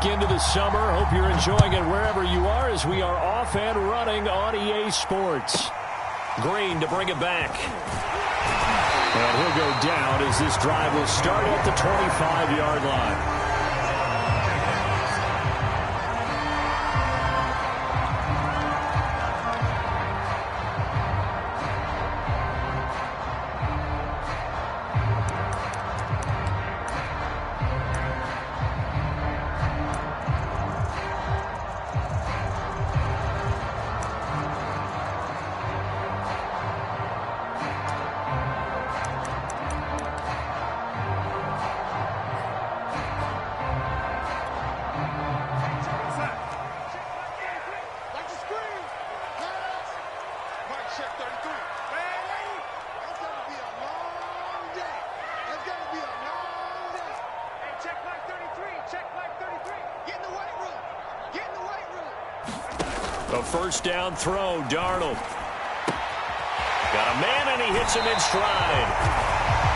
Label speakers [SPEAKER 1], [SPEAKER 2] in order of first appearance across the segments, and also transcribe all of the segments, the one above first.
[SPEAKER 1] into the summer. Hope you're enjoying it wherever you are as we are off and running on EA Sports. Green to bring it back. And he'll go down as this drive will start at the 25-yard line. A first down throw, Darnold. Got a man, and he hits him in stride.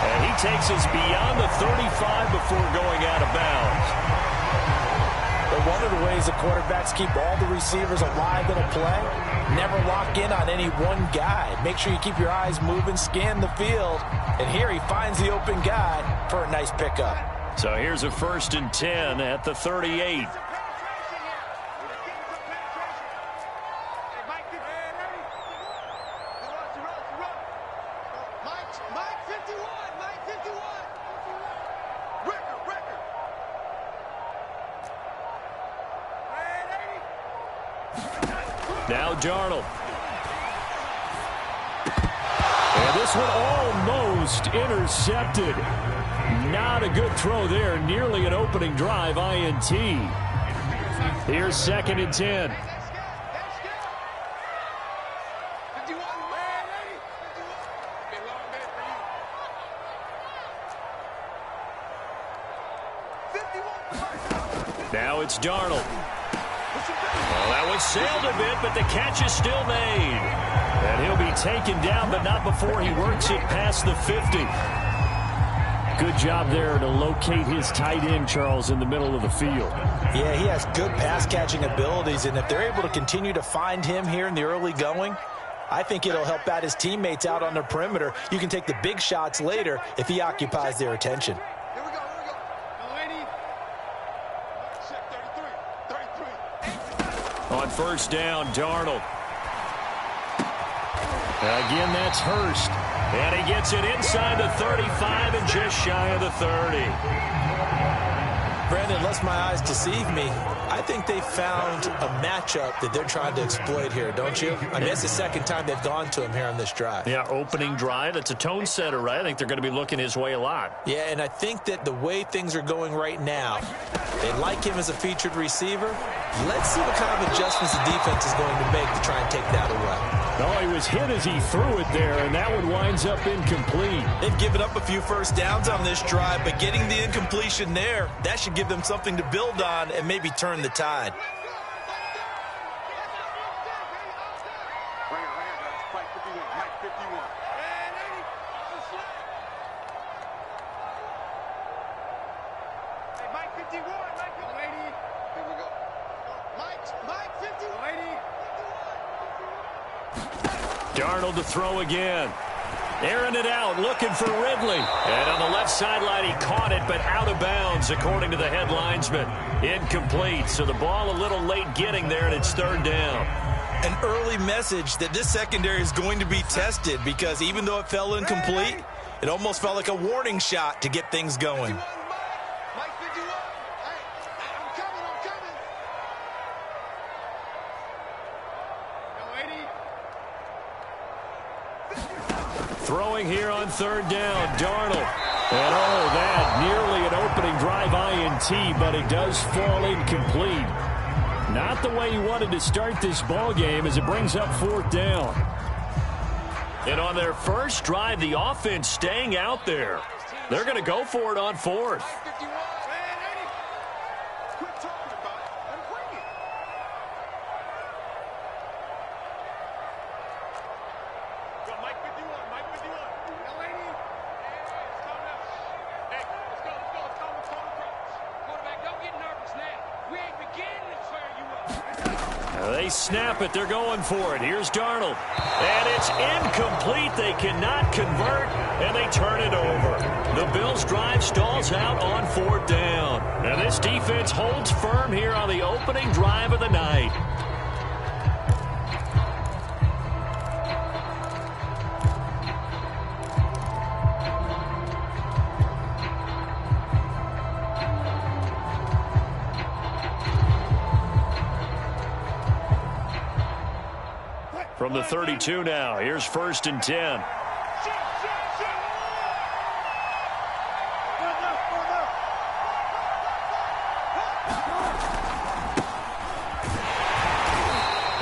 [SPEAKER 1] And he takes us beyond the 35 before going out of bounds.
[SPEAKER 2] But one of the ways the quarterbacks keep all the receivers alive in a play, never lock in on any one guy. Make sure you keep your eyes moving, scan the field. And here he finds the open guy for a nice pickup.
[SPEAKER 1] So here's a 1st and 10 at the 38. Now Darnold. And this one almost intercepted. Not a good throw there. Nearly an opening drive, INT. Here's 2nd and 10. Now it's Darnold. Well, that one sailed a bit, but the catch is still made. And he'll be taken down, but not before he works it past the 50. Good job there to locate his tight end, Charles, in the middle of the field.
[SPEAKER 2] Yeah, he has good pass-catching abilities, and if they're able to continue to find him here in the early going, I think it'll help out his teammates out on the perimeter. You can take the big shots later if he occupies their attention.
[SPEAKER 1] On first down, Darnold. Again, that's Hurst. And he gets it inside the 35 and just shy of the 30.
[SPEAKER 2] Brandon, unless my eyes deceive me, I think they found a matchup that they're trying to exploit here, don't you? I mean, it's the second time they've gone to him here on this drive.
[SPEAKER 1] Yeah, opening drive. It's a tone setter, right? I think they're going to be looking his way a lot.
[SPEAKER 2] Yeah, and I think that the way things are going right now, they like him as a featured receiver. Let's see what kind of adjustments the defense is going to make to try and take that away.
[SPEAKER 1] Oh, he was hit as he threw it there, and that one winds up incomplete.
[SPEAKER 2] They've given up a few first downs on this drive, but getting the incompletion there, that should give them something to build on and maybe turn the tide.
[SPEAKER 1] Darnold to throw again. Airing it out, looking for Ridley. And on the left sideline, he caught it, but out of bounds, according to the head linesman. Incomplete, so the ball a little late getting there, and it's 3rd down.
[SPEAKER 2] An early message that this secondary is going to be tested because even though it fell incomplete, it almost felt like a warning shot to get things going.
[SPEAKER 1] Throwing here on 3rd down, Darnold. And oh, that nearly an opening drive INT, but it does fall incomplete. Not the way he wanted to start this ball game as it brings up 4th down. And on their first drive, the offense staying out there. They're going to go for it on 4th.
[SPEAKER 3] We
[SPEAKER 1] They snap it. They're going for it. Here's Darnold. And it's incomplete. They cannot convert, and they turn it over. The Bills' drive stalls out on 4th down. And this defense holds firm here on the opening drive of the night. From the 32 now, here's 1st and 10.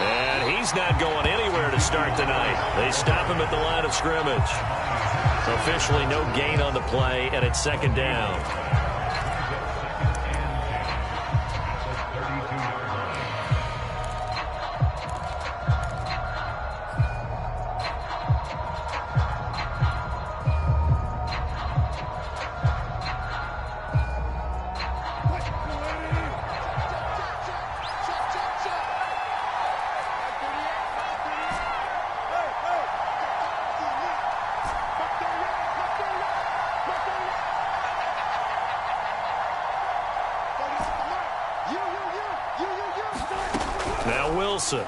[SPEAKER 1] And he's not going anywhere to start the night. They stop him at the line of scrimmage. Officially no gain on the play, and it's 2nd down. Now Wilson.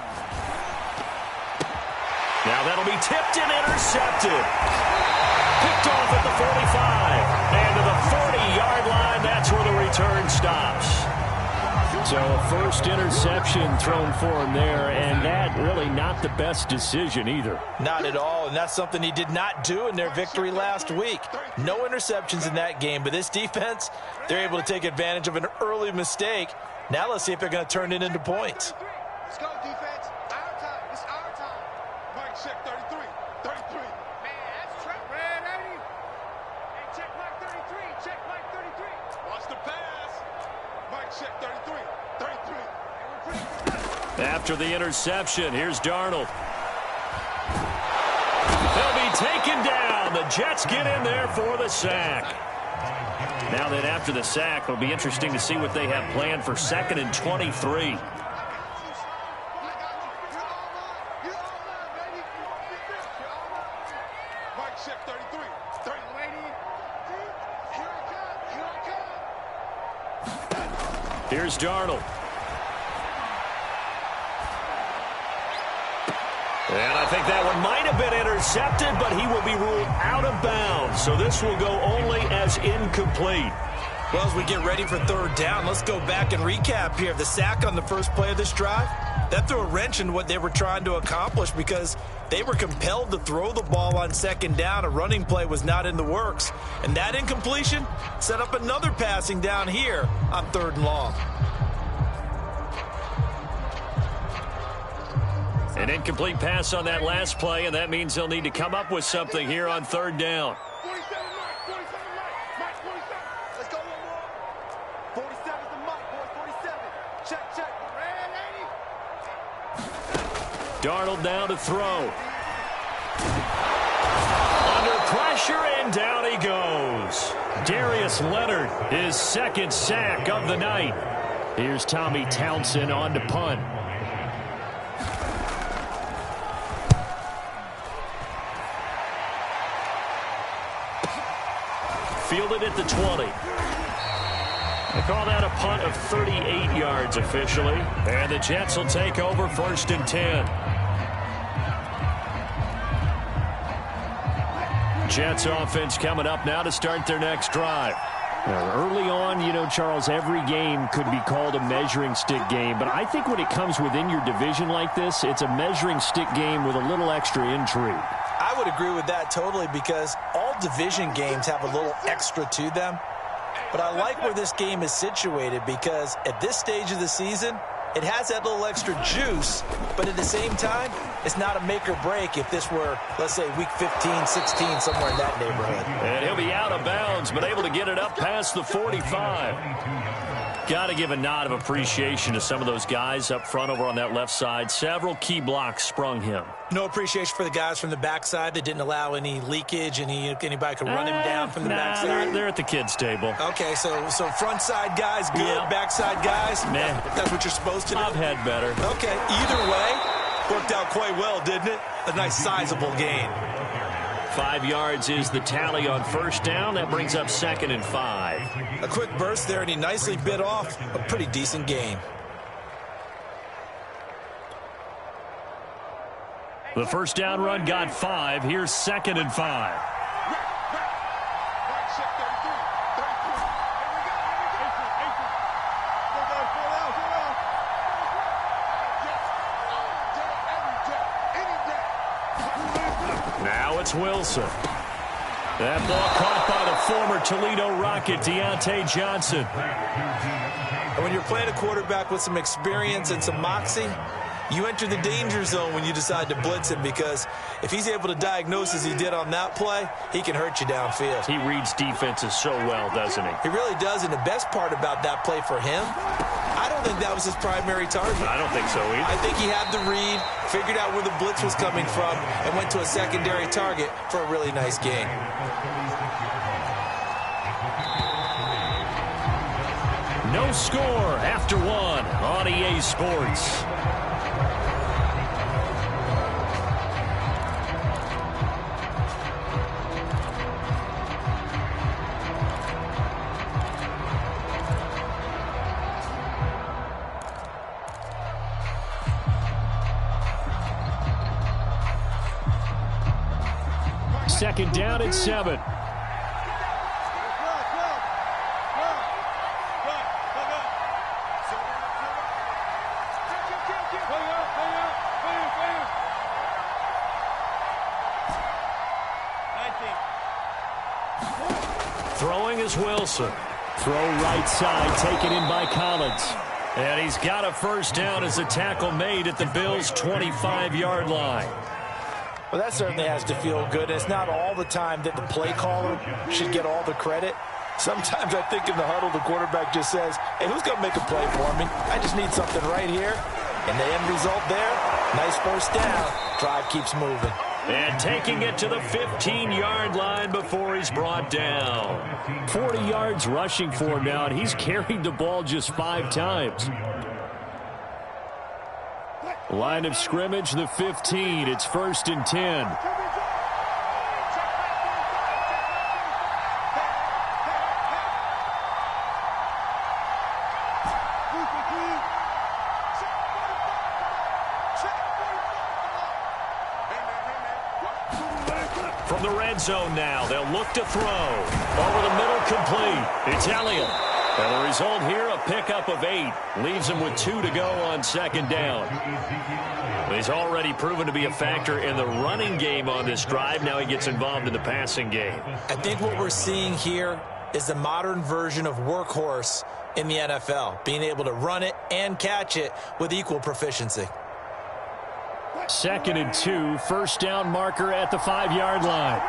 [SPEAKER 1] Now that'll be tipped and intercepted. Picked off at the 45. And to the 40-yard line, that's where the return stops. So a first interception thrown for him there, and that really not the best decision either.
[SPEAKER 2] Not at all, and that's something he did not do in their victory last week. No interceptions in that game, but this defense, they're able to take advantage of an early mistake. Now let's see if they're going to turn it into points.
[SPEAKER 3] Let's go, defense. Our time. It's our time. Mike, check 33. 33. Man, that's Trent. Red 80. Hey, check Mike 33. Check Mike 33. Watch the pass. Mike, check 33. 33. Hey, we're pretty.
[SPEAKER 1] After the interception, here's Darnold. They'll be taken down. The Jets get in there for the sack. Now then, after the sack, it'll be interesting to see what they have planned for 2nd and 23. Here's Darnold. And I think that one might have been intercepted, but he will be ruled out of bounds. So this will go only as incomplete.
[SPEAKER 2] Well, as we get ready for 3rd down, let's go back and recap here. The sack on the first play of this drive, that threw a wrench in what they were trying to accomplish because they were compelled to throw the ball on 2nd down. A running play was not in the works. And that incompletion set up another passing down here on 3rd and long.
[SPEAKER 1] An incomplete pass on that last play, and that means they'll need to come up with something here on 3rd down.
[SPEAKER 3] 47 Mike. 47 Mike. Mike 47. Let's go one more. 47's the Mike, boys. 47. Check, check. Red 80.
[SPEAKER 1] Darnold now to throw. Under pressure, and down he goes. Darius Leonard, his 2nd sack of the night. Here's Tommy Townsend on to punt. Fielded at the 20. They call that a punt of 38 yards officially. And the Jets will take over 1st and 10. Jets offense coming up now to start their next drive. Now, early on, you know, Charles, every game could be called a measuring stick game. But I think when it comes within your division like this, it's a measuring stick game with a little extra intrigue.
[SPEAKER 2] I would agree with that totally because all division games have a little extra to them. But I like where this game is situated because at this stage of the season, it has that little extra juice, but at the same time, it's not a make or break if this were, let's say, week 15, 16, somewhere in that neighborhood.
[SPEAKER 1] And he'll be out of bounds, but able to get it up past the 45. Got to give a nod of appreciation to some of those guys up front over on that left side. Several key blocks sprung him.
[SPEAKER 2] No appreciation for the guys from the backside that didn't allow any leakage, and anybody could run him down from the backside.
[SPEAKER 1] They're at the kids' table.
[SPEAKER 2] Okay, so front side guys good, backside guys, that's what you're supposed to do?
[SPEAKER 1] I've had better.
[SPEAKER 2] Okay, either way, worked out quite well, didn't it? A nice sizable gain.
[SPEAKER 1] 5 yards is the tally on first down. That brings up 2nd and 5.
[SPEAKER 2] A quick burst there, and he nicely bit off a pretty decent gain.
[SPEAKER 1] The first down run got 5. Here's 2nd and 5. Now it's Wilson. That ball caught by the former Toledo Rocket, Deontay Johnson.
[SPEAKER 2] And when you're playing a quarterback with some experience and some moxie, you enter the danger zone when you decide to blitz him, because if he's able to diagnose as he did on that play, he can hurt you downfield.
[SPEAKER 1] He reads defenses so well, doesn't he?
[SPEAKER 2] He really does, and the best part about that play for him, I don't think that was his primary target.
[SPEAKER 1] I don't think so either.
[SPEAKER 2] I think he had the read, figured out where the blitz was coming from, and went to a secondary target for a really nice gain.
[SPEAKER 1] No score after 1 on EA Sports. Second down and 7. Throwing is Wilson. Throw right side, taken in by Collins. And he's got a first down as a tackle made at the Bills' 25-yard line.
[SPEAKER 2] Well, that certainly has to feel good. It's not all the time that the play caller should get all the credit. Sometimes I think in the huddle, the quarterback just says, hey, who's going to make a play for me? I just need something right here. And the end result there, nice first down. Drive keeps moving.
[SPEAKER 1] And taking it to the 15-yard line before he's brought down. 40 yards rushing for him now, and he's carried the ball just 5 times. Line of scrimmage, the 15. It's 1st and 10. From the red zone now, they'll look to throw. Over the middle, complete. It's Elliott. And the result here, a pickup of 8. Leaves him with 2 to go on 2nd down. He's already proven to be a factor in the running game on this drive. Now he gets involved in the passing game.
[SPEAKER 2] I think what we're seeing here is the modern version of workhorse in the NFL, being able to run it and catch it with equal proficiency.
[SPEAKER 1] 2nd and 2, first down marker at the 5-yard line.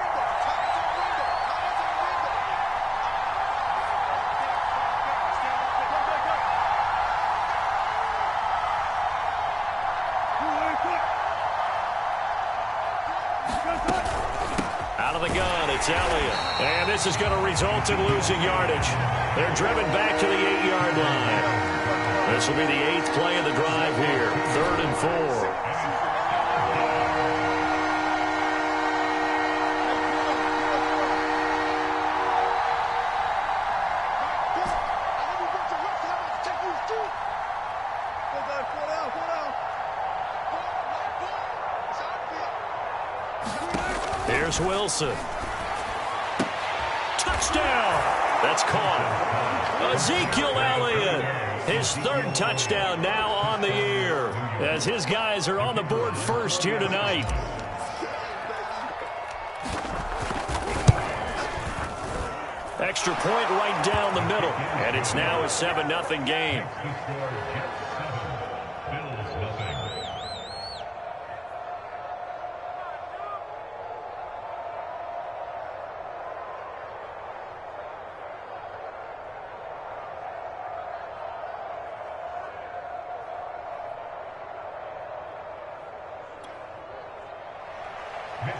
[SPEAKER 1] Out of the gun, it's Elliott. And this is going to result in losing yardage. They're driven back to the 8-yard line. This will be the 8th play of the drive here. 3rd and 4. Here's Wilson. Touchdown! That's caught. Ezekiel Elliott. His 3rd touchdown now on the year, as his guys are on the board first here tonight. Extra point right down the middle, and it's now a 7-0 game. Here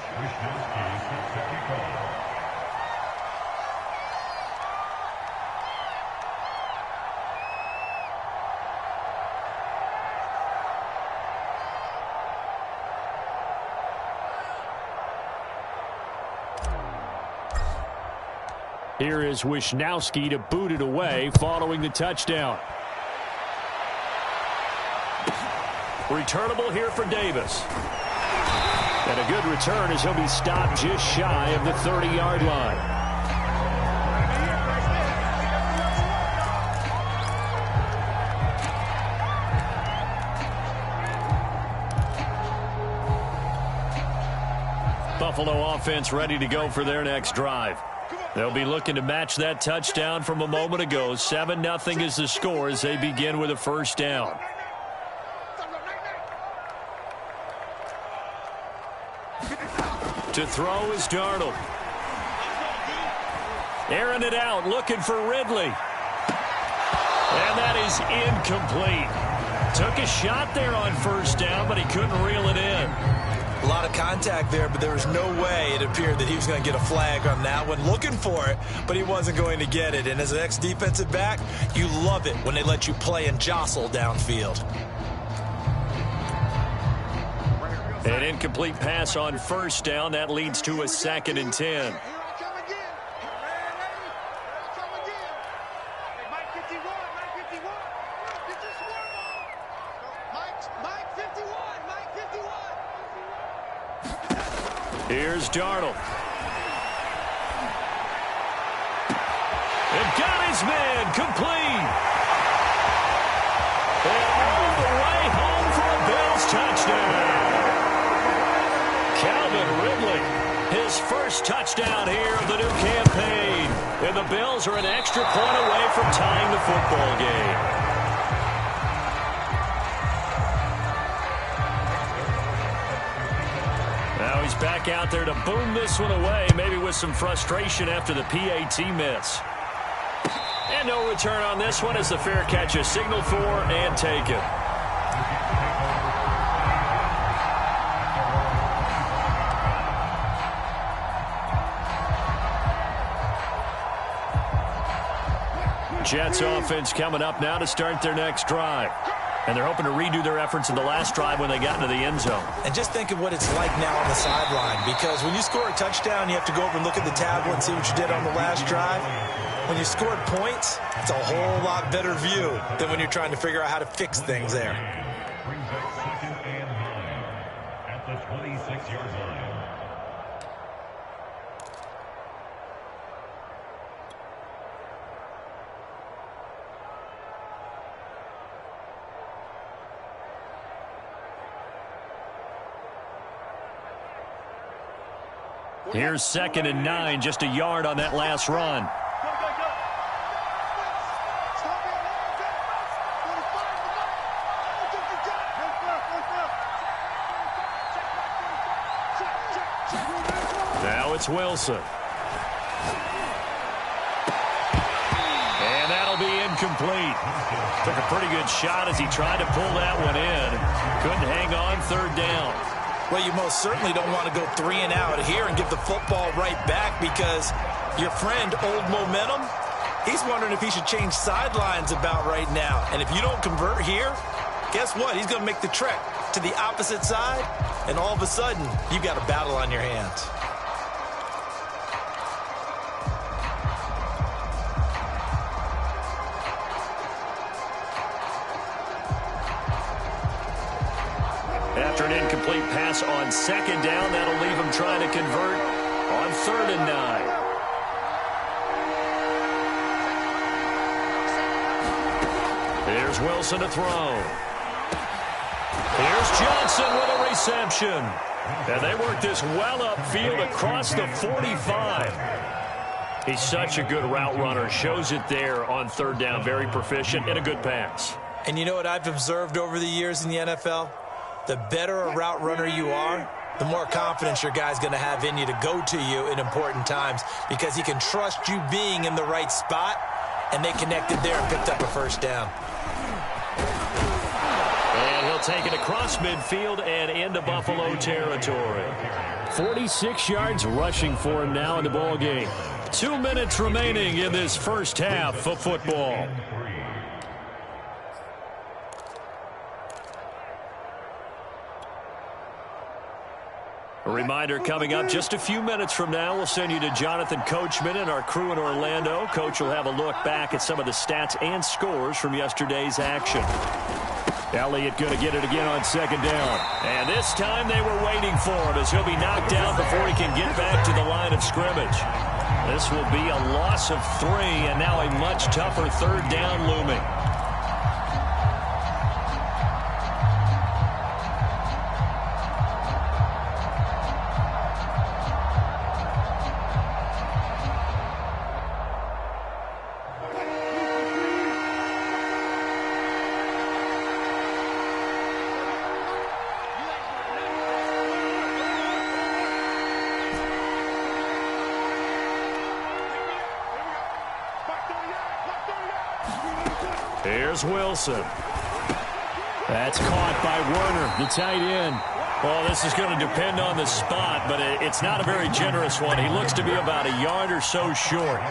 [SPEAKER 1] is Wisnowski to boot it away following the touchdown. Returnable here for Davis. And a good return as he'll be stopped just shy of the 30-yard line. Buffalo offense ready to go for their next drive. They'll be looking to match that touchdown from a moment ago. 7-0 is the score as they begin with a first down. To throw is Darnold. Airing it out, looking for Ridley. And that is incomplete. Took a shot there on first down, but he couldn't reel it in.
[SPEAKER 2] A lot of contact there, but there was no way it appeared that he was going to get a flag on that one. Looking for it, but he wasn't going to get it. And as an ex-defensive back, you love it when they let you play and jostle downfield.
[SPEAKER 1] An incomplete pass on first down. That leads to a 2nd and 10. Here's Darnold. And got his man complete. And all the way home for a Bills touchdown. Calvin Ridley, his first touchdown here of the new campaign. And the Bills are an extra point away from tying the football game. Now he's back out there to boom this one away, maybe with some frustration after the PAT miss. And no return on this one as the fair catch is signaled for and taken. Jets offense coming up now to start their next drive. And they're hoping to redo their efforts in the last drive when they got into the end zone.
[SPEAKER 2] And just think of what it's like now on the sideline, because when you score a touchdown, you have to go over and look at the tablet and see what you did on the last drive. When you scored points, it's a whole lot better view than when you're trying to figure out how to fix things there.
[SPEAKER 4] Brings up 2nd and 9 at the 26-yard line.
[SPEAKER 1] Here's 2nd and 9, just a yard on that last run. Now it's Wilson. And that'll be incomplete. Took a pretty good shot as he tried to pull that one in. Couldn't hang on, 3rd down.
[SPEAKER 2] Well, you most certainly don't want to go 3 and out here and give the football right back, because your friend, Old Momentum, he's wondering if he should change sidelines about right now. And if you don't convert here, guess what? He's going to make the trek to the opposite side, and all of a sudden, you've got a battle on your hands.
[SPEAKER 1] After an incomplete pass on 2nd down, that'll leave him trying to convert on 3rd and 9. Here's Wilson to throw. Here's Johnson with a reception. And they work this well upfield across the 45. He's such a good route runner. Shows it there on 3rd down. Very proficient and a good pass.
[SPEAKER 2] And you know what I've observed over the years in the NFL? The better a route runner you are, the more confidence your guy's going to have in you to go to you in important times, because he can trust you being in the right spot, and they connected there and picked up a first down.
[SPEAKER 1] And he'll take it across midfield and into Buffalo territory. 46 yards rushing for him now in the ball game. 2 minutes remaining in this first half of football. A reminder coming up just a few minutes from now, we'll send you to Jonathan Coachman and our crew in Orlando. Coach will have a look back at some of the stats and scores from yesterday's action. Elliott going to get it again on second down. And this time they were waiting for him as he'll be knocked down before he can get back to the line of scrimmage. This will be a loss of 3 and now a much tougher third down looming. Here's Wilson. That's caught by Werner, the tight end. Well, this is going to depend on the spot, but it's not a very generous one. He looks to be about a yard or so short.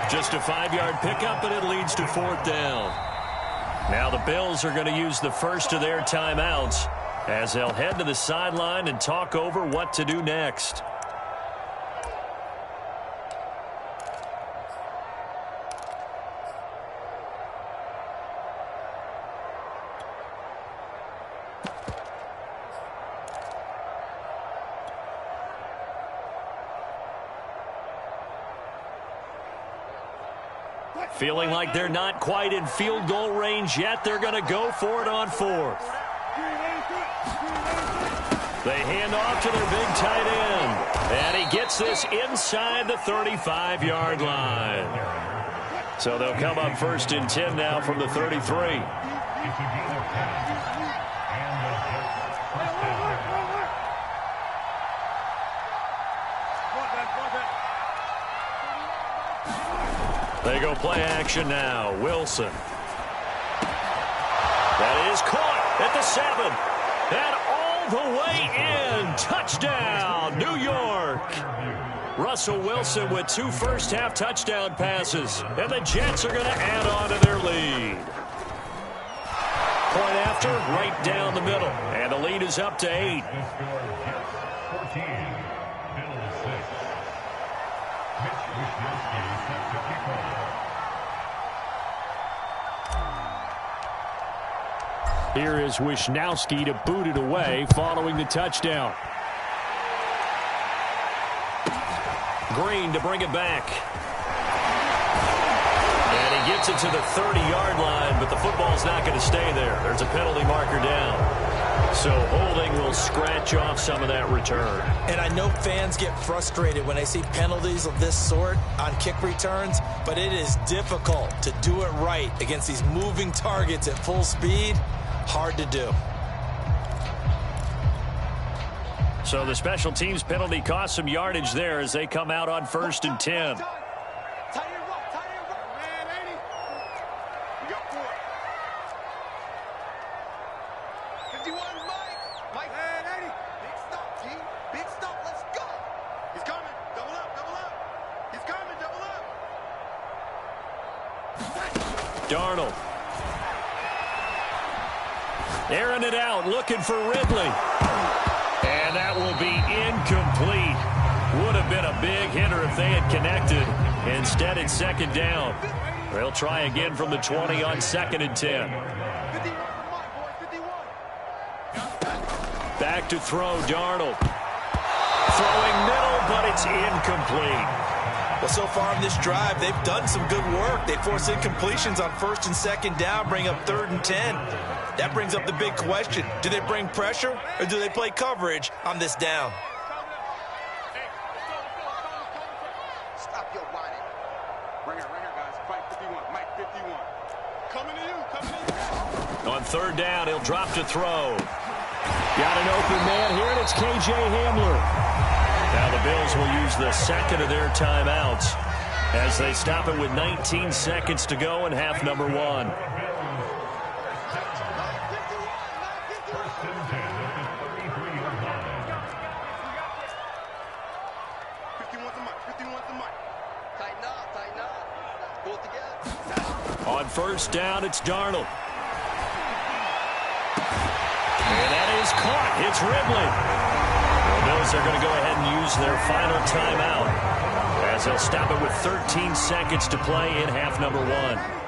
[SPEAKER 1] Just a 5-yard pickup, and it leads to 4th down. Now the Bills are going to use the first of their timeouts as they'll head to the sideline and talk over what to do next. Feeling like they're not quite in field goal range yet. They're going to go for it on 4th. They hand off to their big tight end. And he gets this inside the 35-yard line. So they'll come up 1st and 10 now from the 33. They go play action now. Wilson. That is caught at the 7. And all the way in. Touchdown, New York. Russell Wilson with 2 first-half touchdown passes. And the Jets are going to add on to their lead. Point after, right down the middle. And the lead is up to 8. Here is Wisnowski to boot it away following the touchdown. Green to bring it back. And he gets it to the 30-yard line, but the football's not going to stay there. There's a penalty marker down. So holding will scratch off some of that return.
[SPEAKER 2] And I know fans get frustrated when they see penalties of this sort on kick returns, but it is difficult to do it right against these moving targets at full speed. Hard to do.
[SPEAKER 1] So the special teams penalty cost some yardage there as they come out on 1st and 10. Darnold. Airing it out, looking for Ridley. And that will be incomplete. Would have been a big hitter if they had connected. Instead, it's 2nd down. They'll try again from the 20 on 2nd and 10. Back to throw, Darnold. Throwing middle, but it's incomplete.
[SPEAKER 2] Well, so far in this drive, they've done some good work. They force incompletions on 1st and 2nd down, bring up 3rd and 10. That brings up the big question. Do they bring pressure or do they play coverage on this down?
[SPEAKER 3] Stop your whining. Bring her, guys. Fight 51. Mike 51. Coming to you.
[SPEAKER 1] On 3rd down, he'll drop to throw. Got an open man here, and it's K.J. Hamler. Now the Bills will use the 2nd of their timeouts as they stop it with 19 seconds to go in half number 1. first down. It's Darnold. And that is caught. It's Ridley. The Bills are going to go ahead and use their final timeout as they'll stop it with 13 seconds to play in half number 1.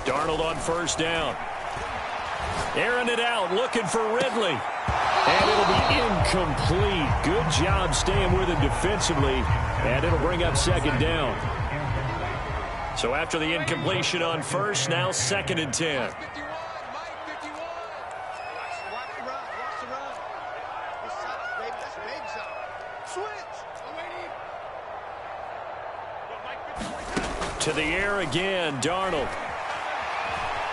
[SPEAKER 1] Darnold on first down. Airing it out, looking for Ridley. And it'll be incomplete. Good job staying with him defensively. And it'll bring up second down. So after the incompletion on first, now 2nd and 10. To the air again, Darnold.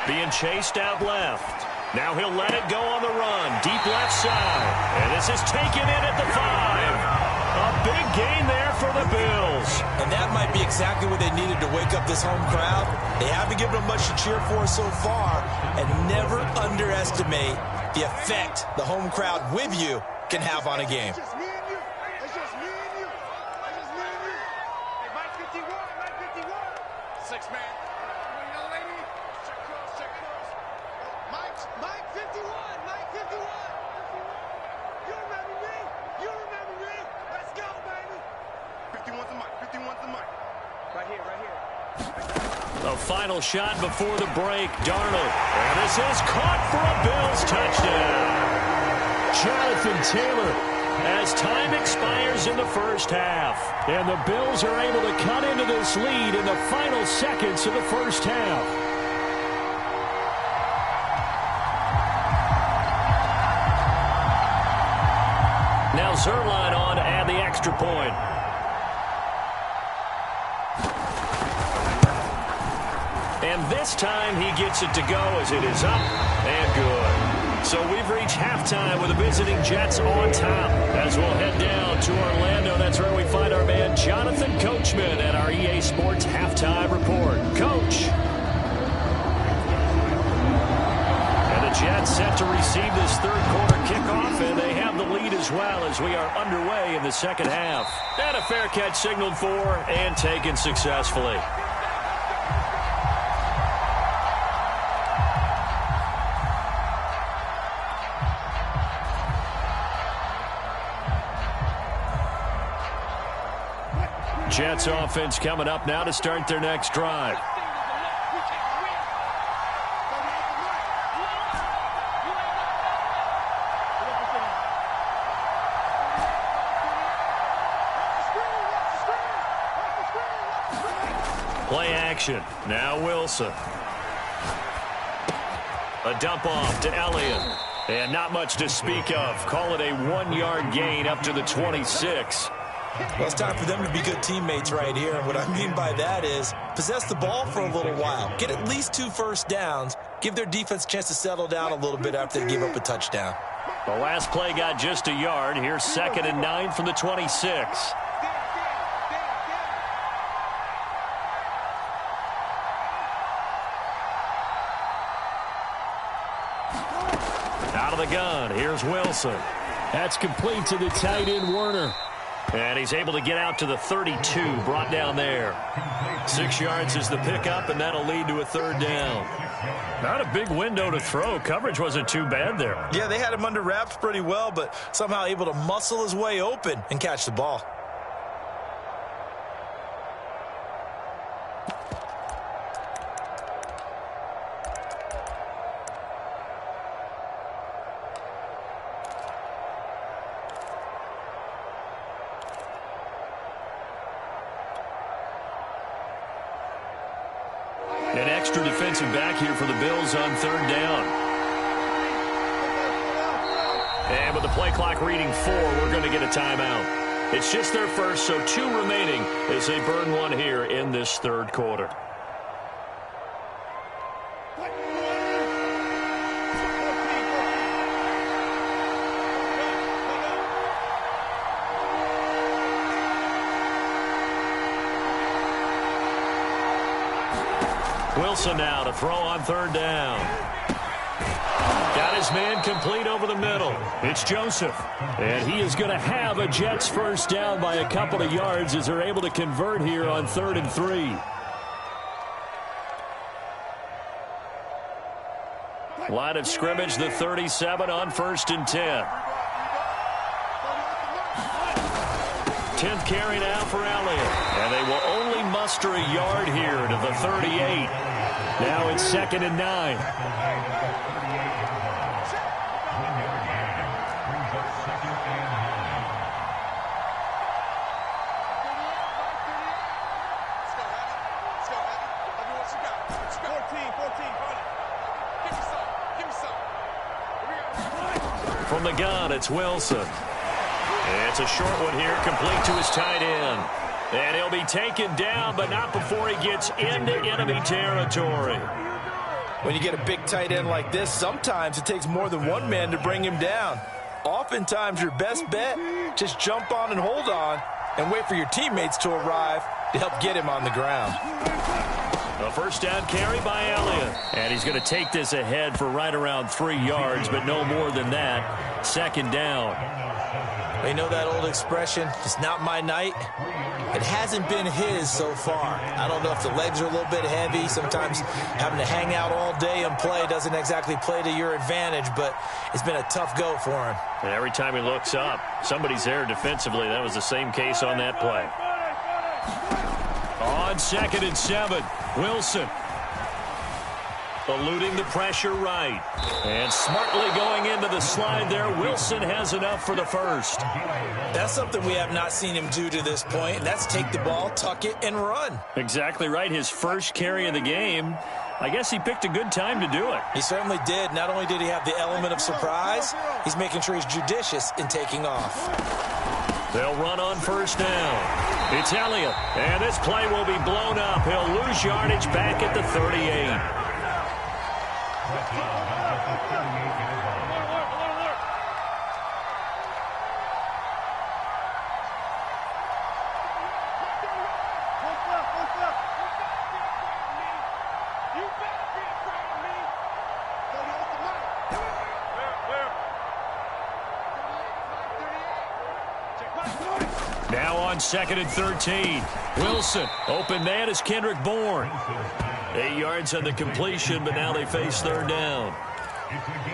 [SPEAKER 1] Being chased out left. Now he'll let it go on the run. Deep left side. And this is taken in at the 5. A big gain there for the Bills.
[SPEAKER 2] And that might be exactly what they needed to wake up this home crowd. They haven't given them much to cheer for so far. And never underestimate the effect the home crowd with you can have on a game.
[SPEAKER 1] A final shot before the break, Darnold. And this is caught for a Bills touchdown. Jonathan Taylor, as time expires in the first half. And the Bills are able to cut into this lead in the final seconds of the first half. Now Zerline on to add the extra point. And this time he gets it to go as it is up and good. So we've reached halftime with the visiting Jets on top. As we'll head down to Orlando, that's where we find our man Jonathan Coachman at our EA Sports Halftime Report. Coach. And the Jets set to receive this third quarter kickoff, and they have the lead as well as we are underway in the second half. And a fair catch signaled for and taken successfully. Jets offense coming up now to start their next drive. Play action. Now Wilson. A dump off to Elliott. And not much to speak of. Call it a 1-yard gain up to the 26.
[SPEAKER 2] Well, it's time for them to be good teammates right here. And what I mean by that is possess the ball for a little while. Get at least 2 first downs. Give their defense a chance to settle down a little bit after they give up a touchdown.
[SPEAKER 1] The last play got just a yard. Here's 2nd and 9 from the 26. Out of the gun. Here's Wilson. That's complete to the tight end, Werner. And he's able to get out to the 32, brought down there. 6 yards is the pickup, and that'll lead to a third down. Not a big window to throw. Coverage wasn't too bad there.
[SPEAKER 2] Yeah, they had him under wraps pretty well, but somehow able to muscle his way open and catch the ball.
[SPEAKER 1] An extra defensive back here for the Bills on third down. And with the play clock reading 4, we're going to get a timeout. It's just their first, so 2 remaining as they burn one here in this third quarter. Wilson now to throw on third down. Got his man complete over the middle. It's Joseph. And he is going to have a Jets first down by a couple of yards as they're able to convert here on 3rd and 3. Line of scrimmage, the 37 on 1st and 10. 10th carry now for Elliott. And they will only muster a yard here to the 38. Now it's 2nd and 9. From the gun, it's Wilson. It's a short one here, complete to his tight end. And he'll be taken down, but not before he gets into enemy territory.
[SPEAKER 2] When you get a big tight end like this, sometimes it takes more than one man to bring him down. Oftentimes, your best bet, just jump on and hold on and wait for your teammates to arrive to help get him on the ground.
[SPEAKER 1] A first down carry by Elliott. And he's going to take this ahead for right around 3 yards, but no more than that. 2nd down.
[SPEAKER 2] You know that old expression, it's not my night? It hasn't been his so far. I don't know if the legs are a little bit heavy. Sometimes having to hang out all day and play doesn't exactly play to your advantage, but it's been a tough go for him.
[SPEAKER 1] And every time he looks up, somebody's there defensively. That was the same case on that play. On 2nd and 7, Wilson. Eluding the pressure right. And smartly going into the slide there. Wilson has enough for the first.
[SPEAKER 2] That's something we have not seen him do to this point, and that's take the ball, tuck it, and run.
[SPEAKER 1] Exactly right. His first carry of the game. I guess he picked a good time to do it.
[SPEAKER 2] He certainly did. Not only did he have the element of surprise, he's making sure he's judicious in taking off.
[SPEAKER 1] They'll run on first down. It's Elliott. And this play will be blown up. He'll lose yardage back at the 38. Now on 2nd and 13. Wilson. Open man is Kendrick Bourne. 8 yards on the completion, but now they face 3rd down.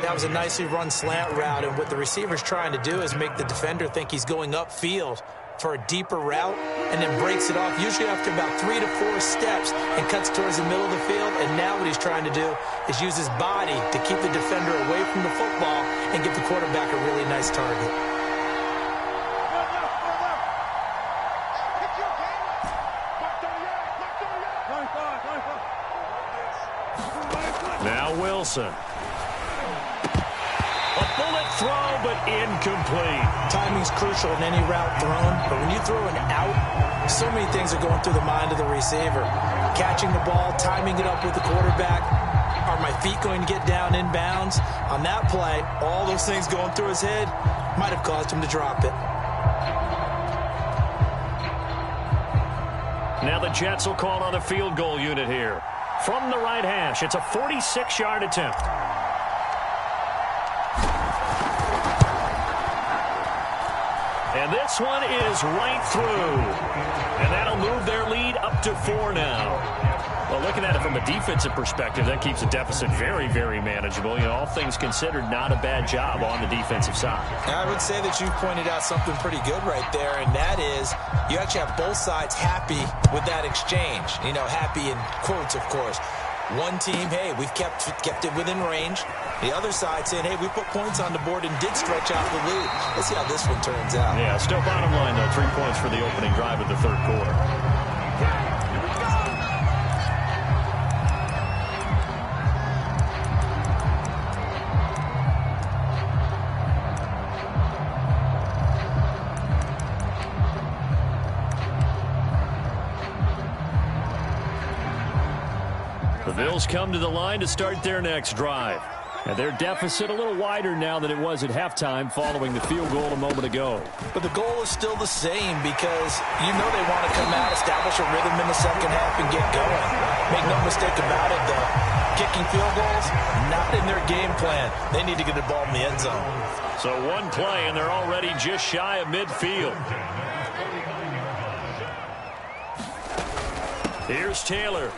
[SPEAKER 2] That was a nicely run slant route, and what the receiver's trying to do is make the defender think he's going upfield for a deeper route and then breaks it off, usually after about 3 to 4 steps, and cuts towards the middle of the field. And now what he's trying to do is use his body to keep the defender away from the football and give the quarterback a really nice target.
[SPEAKER 1] Now Wilson. A bullet throw, but incomplete.
[SPEAKER 2] Timing's crucial in any route thrown, but when you throw an out, so many things are going through the mind of the receiver. Catching the ball, timing it up with the quarterback. Are my feet going to get down inbounds? On that play, all those things going through his head might have caused him to drop it.
[SPEAKER 1] Now the Jets will call on a field goal unit here. From the right hash, it's a 46-yard attempt. And this one is right through. And that'll move their lead up to 4 now. Well, looking at it from a defensive perspective, that keeps the deficit very, very manageable. You know, all things considered, not a bad job on the defensive side.
[SPEAKER 2] I would say that you've pointed out something pretty good right there, and that is you actually have both sides happy with that exchange. You know, happy in quotes, of course. One team, hey, we've kept it within range. The other side saying, hey, we put points on the board and did stretch out the lead. Let's see how this one turns out.
[SPEAKER 1] Yeah, still bottom line, though, 3 points for the opening drive of the 3rd quarter. The Bills come to the line to start their next drive. And their deficit a little wider now than it was at halftime following the field goal a moment ago.
[SPEAKER 2] But the goal is still the same because you know they want to come out, establish a rhythm in the second half, and get going. Make no mistake about it, though. Kicking field goals, not in their game plan. They need to get the ball in the end zone.
[SPEAKER 1] So one play, and they're already just shy of midfield. Here's Taylor.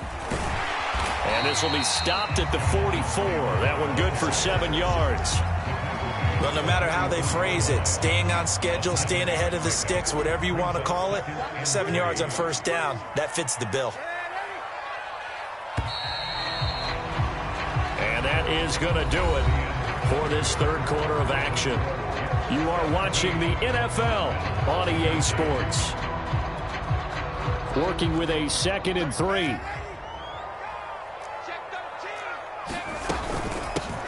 [SPEAKER 1] And this will be stopped at the 44. That one good for 7 yards.
[SPEAKER 2] Well, no matter how they phrase it, staying on schedule, staying ahead of the sticks, whatever you want to call it, 7 yards on first down, that fits the bill.
[SPEAKER 1] And that is going to do it for this third quarter of action. You are watching the NFL on EA Sports. Working with a 2nd and 3.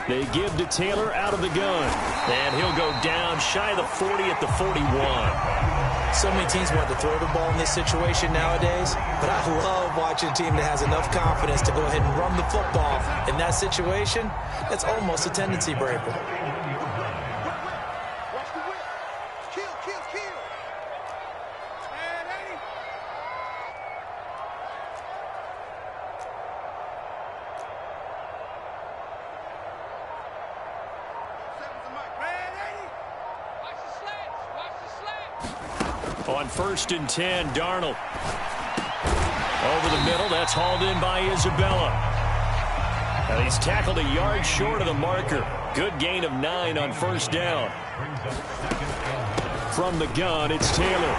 [SPEAKER 1] They give to Taylor out of the gun. And he'll go down shy of the 40 at the 41.
[SPEAKER 2] So many teams want to throw the ball in this situation nowadays, but I love watching a team that has enough confidence to go ahead and run the football. In that situation, that's almost a tendency breaker.
[SPEAKER 3] Watch the whip. Kill. And 80.
[SPEAKER 1] On 1st and 10, Darnold. Over the middle, that's hauled in by Isabella. And he's tackled a yard short of the marker. Good gain of 9 on first down. From the gun, it's Taylor.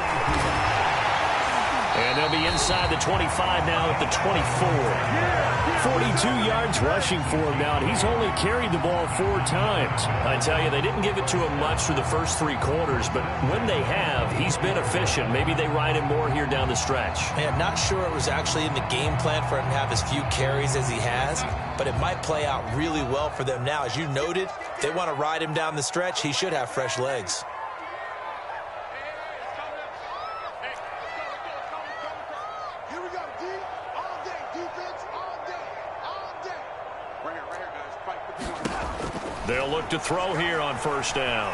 [SPEAKER 1] And they'll be inside the 25 now at the 24. 42 yards rushing for him now, and he's only carried the ball 4 times. I tell you, they didn't give it to him much for the first 3 quarters, but when they have, he's been efficient. Maybe they ride him more here down the stretch.
[SPEAKER 2] Man, not sure it was actually in the game plan for him to have as few carries as he has, but it might play out really well for them now. As you noted, if they want to ride him down the stretch, he should have fresh legs.
[SPEAKER 1] They'll look to throw here on first down.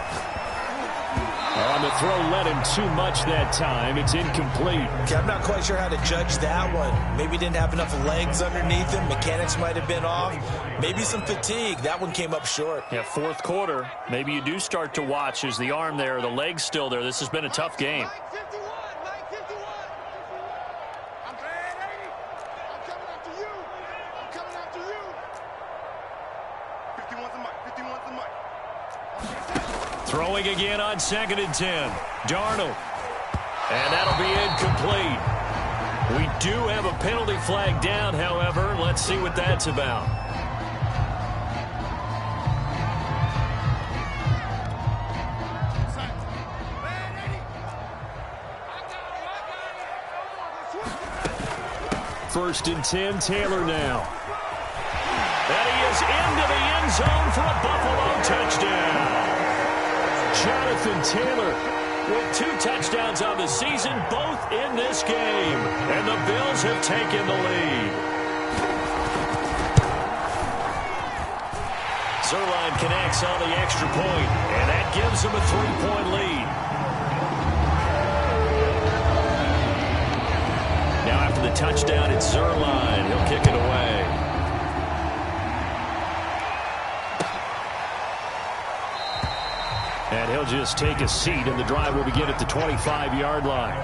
[SPEAKER 1] On the throw, led him too much that time. It's incomplete.
[SPEAKER 2] Okay, I'm not quite sure how to judge that one. Maybe didn't have enough legs underneath him. Mechanics might have been off. Maybe some fatigue. That one came up short.
[SPEAKER 1] Yeah, fourth quarter. Maybe you do start to watch. Is the arm there, the leg's still there? This has been a tough game. Throwing again on 2nd and 10. Darnold. And that'll be incomplete. We do have a penalty flag down, however. Let's see what that's about. First and 10, Taylor now. And he is into the end zone for a Buffalo touchdown. Jonathan Taylor with 2 touchdowns on the season, both in this game. And the Bills have taken the lead. Zerline connects on the extra point, and that gives them a 3-point lead. Now after the touchdown, it's Zerline. He'll kick it away. And he'll just take a seat, and the drive will begin at the 25-yard line.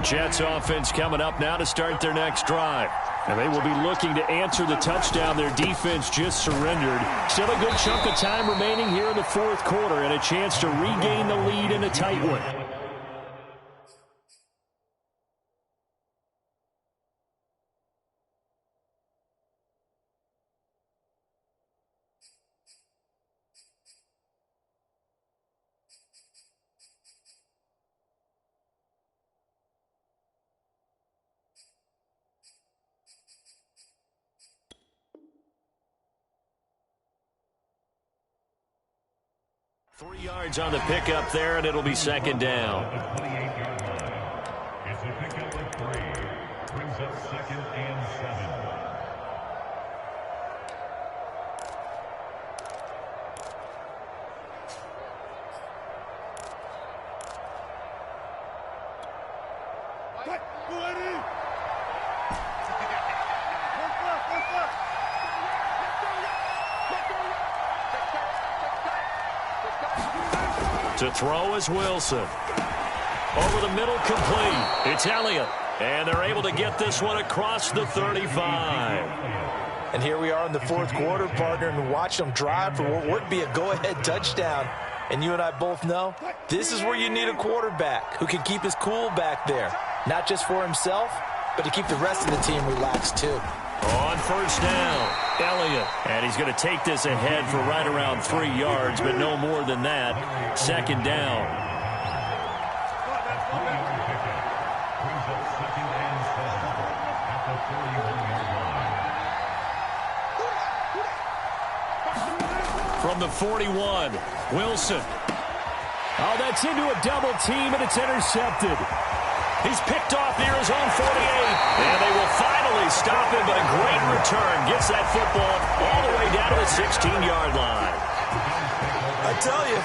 [SPEAKER 1] Jets offense coming up now to start their next drive. And they will be looking to answer the touchdown their defense just surrendered. Still a good chunk of time remaining here in the fourth quarter and a chance to regain the lead in a tight one. 3 yards on the pickup there, and it'll be second down.
[SPEAKER 4] The 28-yard line. It's a pickup of 3. Brings up second and 7.
[SPEAKER 1] To throw is Wilson. Over the middle, complete. It's Elliott. And they're able to get this one across the 35.
[SPEAKER 2] And here we are in the fourth quarter, partner, and watch them drive for what would be a go-ahead touchdown. And you and I both know this is where you need a quarterback who can keep his cool back there. Not just for himself, but to keep the rest of the team relaxed too.
[SPEAKER 1] On first down, Elliott. And he's going to take this ahead for right around 3 yards, but no more than that. Second down. From the 41, Wilson. Oh, that's into a double team, and it's intercepted. He's picked off near his own 48, and they will finally stop him, but a great return gets that football all the way down to the 16-yard line.
[SPEAKER 2] I tell you,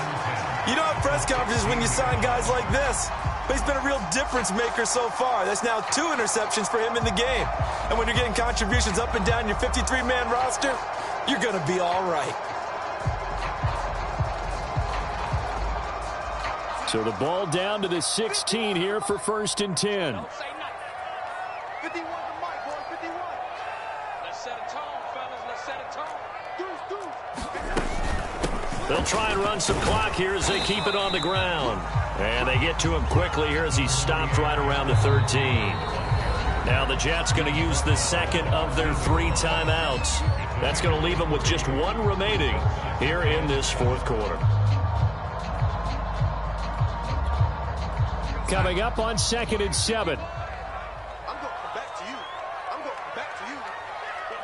[SPEAKER 2] you don't have press conferences when you sign guys like this, but he's been a real difference maker so far. That's now 2 interceptions for him in the game. And when you're getting contributions up and down your 53-man roster, you're going to be all right.
[SPEAKER 1] So the ball down to the 16 here for first and 10.
[SPEAKER 3] Don't say nothing. 51 to Mike, boy, 51. Let's set a tone, fellas. Let's set a tone.
[SPEAKER 1] They'll try and run some clock here as they keep it on the ground. And they get to him quickly here as he stopped right around the 13. Now the Jets going to use the second of their 3 timeouts. That's going to leave them with just 1 remaining here in this fourth quarter. Coming up on second and 7.
[SPEAKER 3] I'm going back to you. I'm going back to you.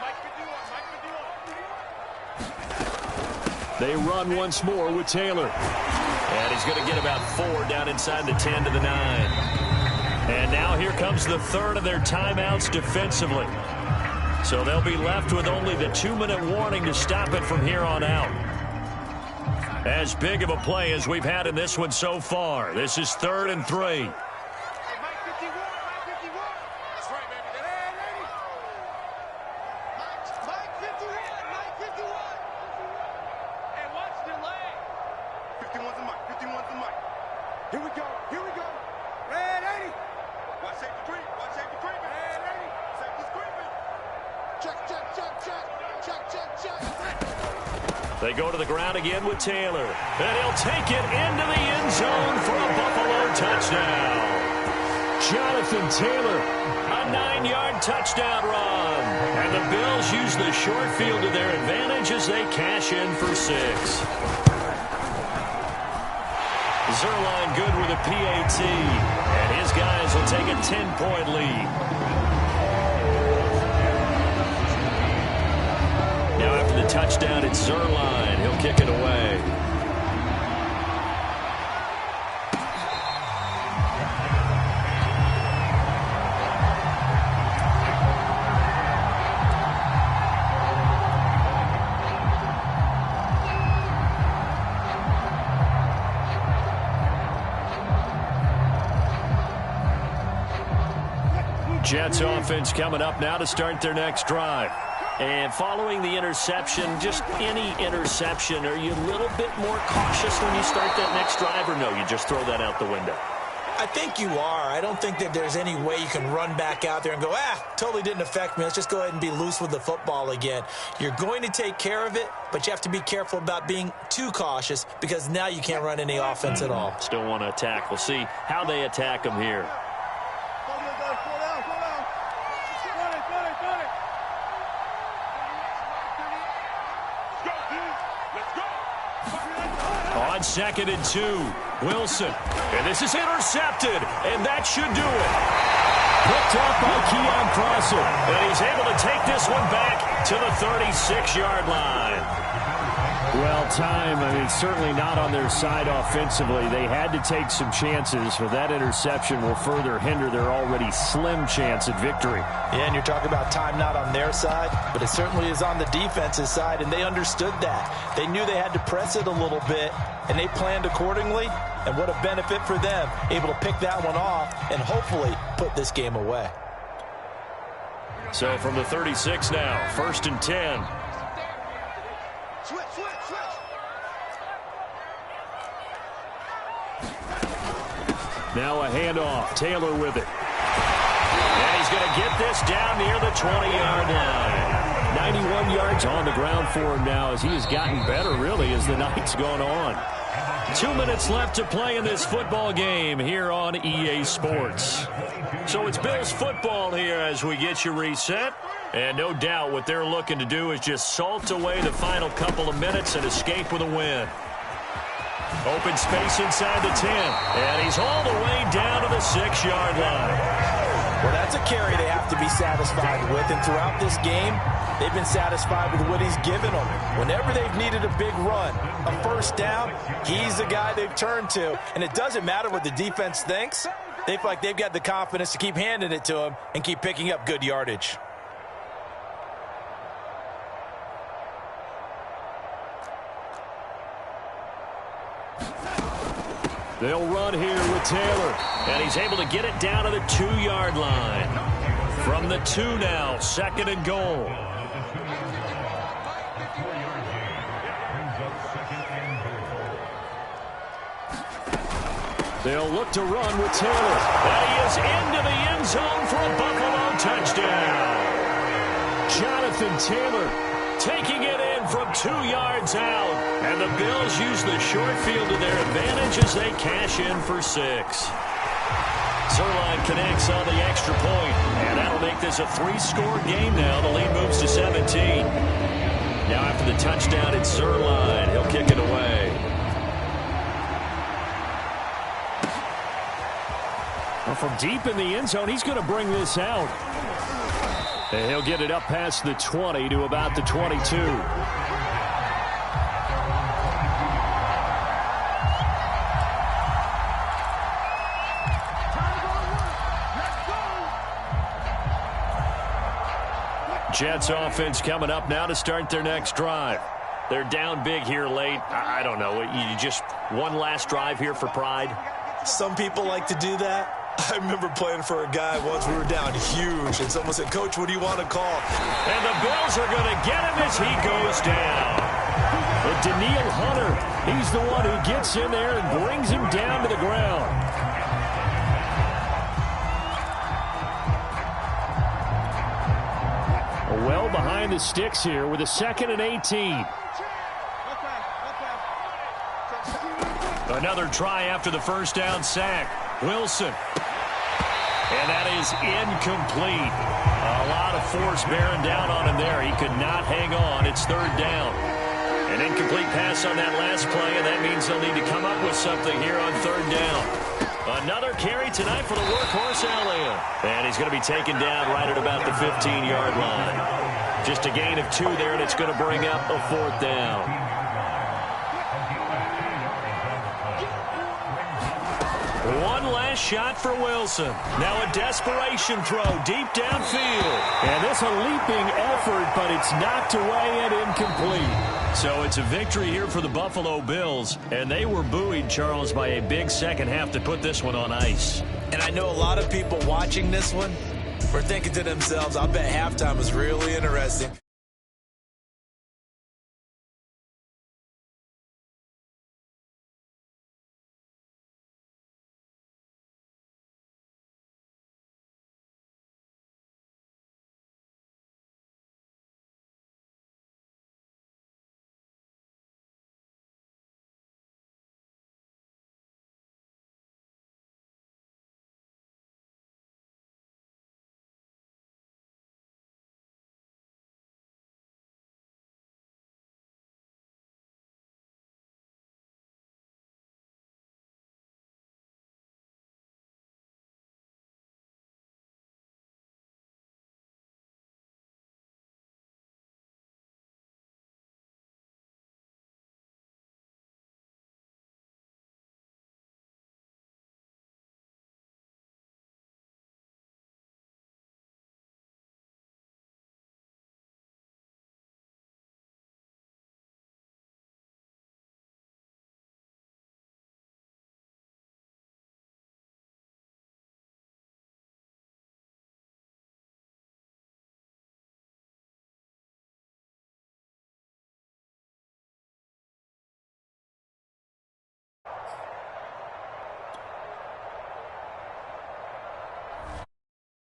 [SPEAKER 3] Mike 51, Mike 51.
[SPEAKER 1] They run once more with Taylor. And he's going to get about 4 down inside the 10 to the 9. And now here comes the third of their timeouts defensively. So they'll be left with only the 2-minute warning to stop it from here on out. As big of a play as we've had in this one so far. This is 3rd and 3.
[SPEAKER 3] Hey, Mike 51, Mike 51. That's right, baby. Hey, lady. Mike 51, Mike 51. Hey, watch the leg. 51's the Mike, 51's the Mike. Here we go, here we go. Red 80. Watch safety creep, watch safety creep. Red 80. Safety's creeping. Check, check, check, check. Check, check, check.
[SPEAKER 1] They go to the ground again with Taylor. And he'll take it into the end zone for a Buffalo touchdown. Jonathan Taylor, a 9-yard touchdown run. And the Bills use the short field to their advantage as they cash in for 6. Zerline good with a PAT. And his guys will take a 10-point lead. Now after the touchdown, it's Zerline. He'll kick it away. Jets offense coming up now to start their next drive. And following the interception, just any interception, are you a little bit more cautious when you start that next drive, or no, you just throw that out the window?
[SPEAKER 2] I think you are. I don't think that there's any way you can run back out there and go, totally didn't affect me. Let's just go ahead and be loose with the football again. You're going to take care of it, but you have to be careful about being too cautious because now you can't run any offense at all.
[SPEAKER 1] Still want to attack. We'll see how they attack them here. On 2nd and 2, Wilson. And this is intercepted, and that should do it. Picked up by Keon Crossett. And he's able to take this one back to the 36-yard line. Well, time, certainly not on their side offensively. They had to take some chances, but that interception will further hinder their already slim chance at victory.
[SPEAKER 2] Yeah, and you're talking about time not on their side, but it certainly is on the defensive side, and they understood that. They knew they had to press it a little bit, and they planned accordingly, and what a benefit for them, able to pick that one off and hopefully put this game away.
[SPEAKER 1] So from the 36 now, 1st and 10.
[SPEAKER 3] Switch, switch, switch.
[SPEAKER 1] Now a handoff. Taylor with it. And he's going to get this down near the 20-yard line. 91 yards on the ground for him now as he has gotten better, really, as the night's gone on. 2 minutes left to play in this football game here on EA Sports. So it's Bills football here as we get you reset. And no doubt what they're looking to do is just salt away the final couple of minutes and escape with a win. Open space inside the 10. And he's all the way down to the 6-yard line.
[SPEAKER 2] Well, that's a carry they have to be satisfied with. And throughout this game, they've been satisfied with what he's given them. Whenever they've needed a big run, a first down, he's the guy they've turned to. And it doesn't matter what the defense thinks. They feel like they've got the confidence to keep handing it to him and keep picking up good yardage.
[SPEAKER 1] They'll run here with Taylor, and he's able to get it down to the 2-yard line. From the 2 now, 2nd and goal. They'll look to run with Taylor, and he is into the end zone for a Buffalo touchdown. Jonathan Taylor taking it in from 2 yards out. And the Bills use the short field to their advantage as they cash in for 6. Zerline connects on the extra point, and that'll make this a 3-score game now. The lead moves to 17. Now after the touchdown, it's Zerline. He'll kick it away. Well, from deep in the end zone, he's going to bring this out. And he'll get it up past the 20 to about the 22. Jets offense coming up now to start their next drive. They're down big here late. I don't know. You just one last drive here for pride?
[SPEAKER 2] Some people like to do that. I remember playing for a guy once. We were down huge, and someone said, "Coach, what do you want to call?"
[SPEAKER 1] And the Bills are going to get him as he goes down. But Daniil Hunter, he's the one who gets in there and brings him down to the ground. Well behind the sticks here with a 2nd and 18. Another try after the first down sack. Wilson. And that is incomplete. A lot of force bearing down on him there. He could not hang on. It's 3rd down. An incomplete pass on that last play, and that means they'll need to come up with something here on 3rd down. Another carry tonight for the workhorse Elliott. And he's going to be taken down right at about the 15-yard line. Just a gain of 2 there, and it's going to bring up a 4th down. One last shot for Wilson. Now a desperation throw deep downfield. And this a leaping effort, but it's knocked away and incomplete. So it's a victory here for the Buffalo Bills. And they were buoyed, Charles, by a big second half to put this one on ice.
[SPEAKER 2] And I know a lot of people watching this one were thinking to themselves, I bet halftime was really interesting.